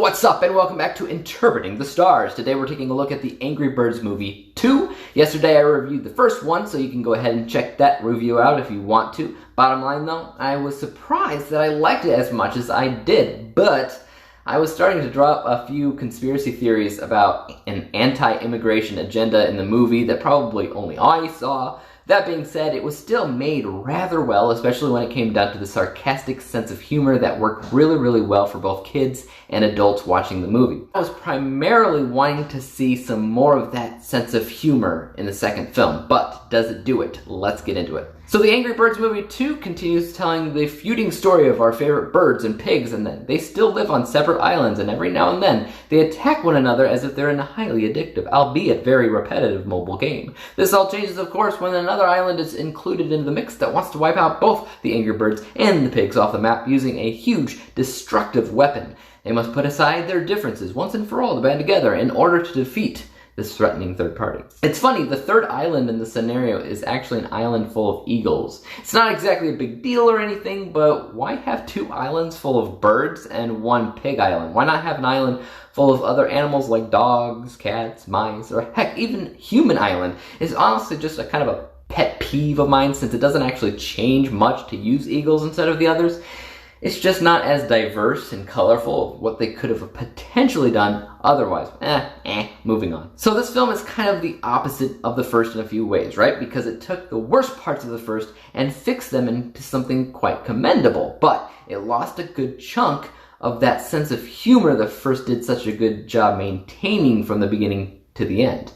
What's up, and welcome back to Interpreting the Stars. Today we're taking a look at the Angry Birds movie 2. Yesterday I reviewed the first one, so you can go ahead and check that review out if you want to. Bottom line though, I was surprised that I liked it as much as I did, but I was starting to drop a few conspiracy theories about an anti-immigration agenda in the movie that probably only I saw. That being said, it was still made rather well, especially when it came down to the sarcastic sense of humor that worked really well for both kids and adults watching the movie. I was primarily wanting to see some more of that sense of humor in the second film, but does it do it? Let's get into it. So the Angry Birds movie 2 continues telling the feuding story of our favorite birds and pigs, and then they still live on separate islands, and every now and then they attack one another as if they're in a highly addictive, albeit very repetitive mobile game. This all changes, of course, when another island is included in the mix that wants to wipe out both the Angry Birds and the pigs off the map using a huge, destructive weapon. They must put aside their differences once and for all to band together in order to defeat this threatening third party. It's funny, the third island in the scenario is actually an island full of eagles. It's not exactly a big deal or anything, but why have two islands full of birds and one pig island? Why not have an island full of other animals like dogs, cats, mice, or heck, even human island? It's honestly just a kind of a pet peeve of mine since it doesn't actually change much to use eagles instead of the others. It's just not as diverse and colorful of what they could have potentially done otherwise. Moving on. So this film is kind of the opposite of the first in a few ways, right? Because it took the worst parts of the first and fixed them into something quite commendable, but it lost a good chunk of that sense of humor the first did such a good job maintaining from the beginning to the end.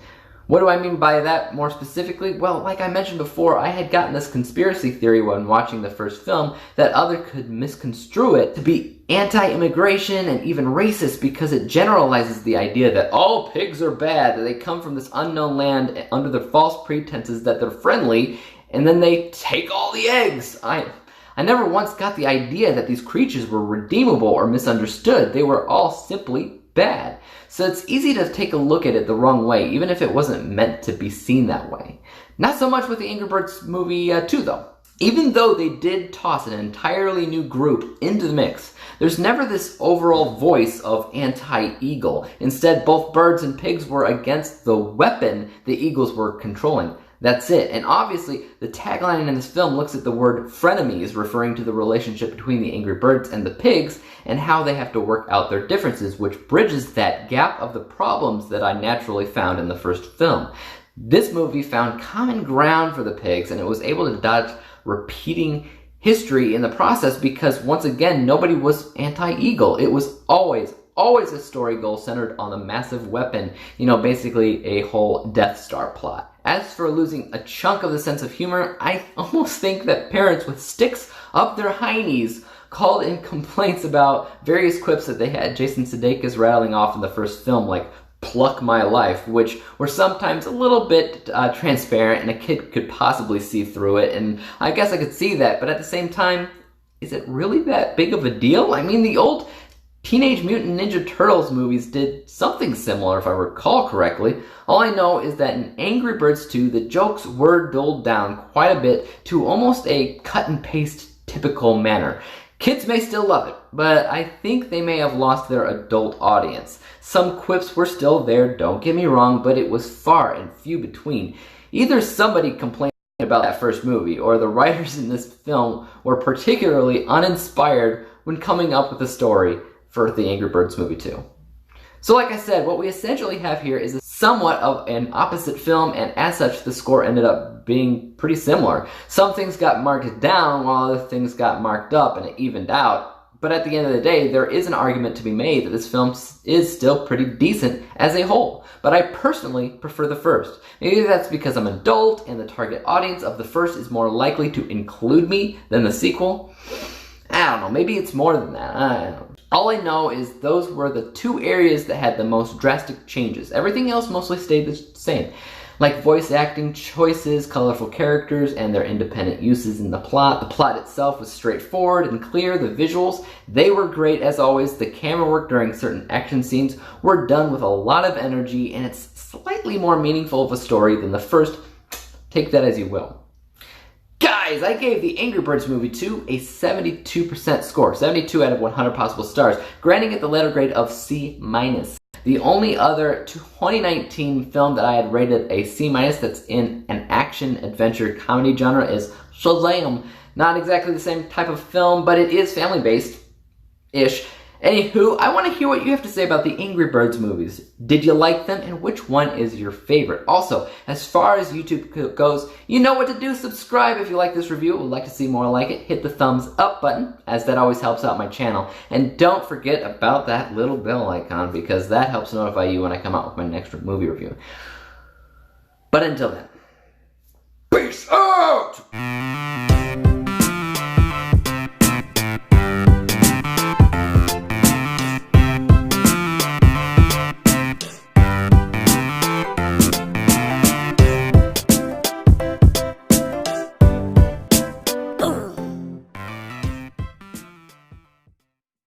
What do I mean by that more specifically? Well, like I mentioned before, I had gotten this conspiracy theory when watching the first film that others could misconstrue it to be anti-immigration and even racist because it generalizes the idea that all pigs are bad, that they come from this unknown land under the false pretenses that they're friendly, and then they take all the eggs. I never once got the idea that these creatures were redeemable or misunderstood. They were all simply bad. So it's easy to take a look at it the wrong way, even if it wasn't meant to be seen that way. Not so much with the Angry Birds movie 2 though. Even though they did toss an entirely new group into the mix, there's never this overall voice of anti-eagle. Instead, both birds and pigs were against the weapon the eagles were controlling. That's it. And obviously, the tagline in this film looks at the word frenemies, referring to the relationship between the Angry Birds and the pigs and how they have to work out their differences, which bridges that gap of the problems that I naturally found in the first film. This movie found common ground for the pigs, and it was able to dodge repeating history in the process because, once again, nobody was anti-eagle. It was always a story goal centered on the massive weapon, basically a whole Death Star plot. As for losing a chunk of the sense of humor, I almost think that parents with sticks up their heinies called in complaints about various quips that they had Jason Sudeikis rattling off in the first film, like "pluck my life," which were sometimes a little bit transparent and a kid could possibly see through it, and I guess I could see that, but at the same time, is it really that big of a deal? I mean, the old Teenage Mutant Ninja Turtles movies did something similar, if I recall correctly. All I know is that in Angry Birds 2, the jokes were dulled down quite a bit to almost a cut-and-paste typical manner. Kids may still love it, but I think they may have lost their adult audience. Some quips were still there, don't get me wrong, but it was far and few between. Either somebody complained about that first movie, or the writers in this film were particularly uninspired when coming up with a story for the Angry Birds movie 2. So like I said, what we essentially have here is somewhat of an opposite film, and as such, the score ended up being pretty similar. Some things got marked down, while other things got marked up, and it evened out. But at the end of the day, there is an argument to be made that this film is still pretty decent as a whole. But I personally prefer the first. Maybe that's because I'm an adult, and the target audience of the first is more likely to include me than the sequel. I don't know, maybe it's more than that, I don't know. All I know is those were the two areas that had the most drastic changes. Everything else mostly stayed the same, like voice acting choices, colorful characters, and their independent uses in the plot. The plot itself was straightforward and clear. The visuals, they were great as always. The camera work during certain action scenes were done with a lot of energy, and it's slightly more meaningful of a story than the first. Take that as you will. God Guys, I gave the Angry Birds movie 2 a 72% score, 72 out of 100 possible stars, granting it the letter grade of C-. The only other 2019 film that I had rated a C- that's in an action-adventure comedy genre is Shazam. Not exactly the same type of film, but it is family-based-ish. Anywho, I want to hear what you have to say about the Angry Birds movies. Did you like them, and which one is your favorite? Also, as far as YouTube goes, you know what to do. Subscribe if you like this review, would like to see more like it. Hit the thumbs up button, as that always helps out my channel. And don't forget about that little bell icon, because that helps notify you when I come out with my next movie review. But until then, peace out!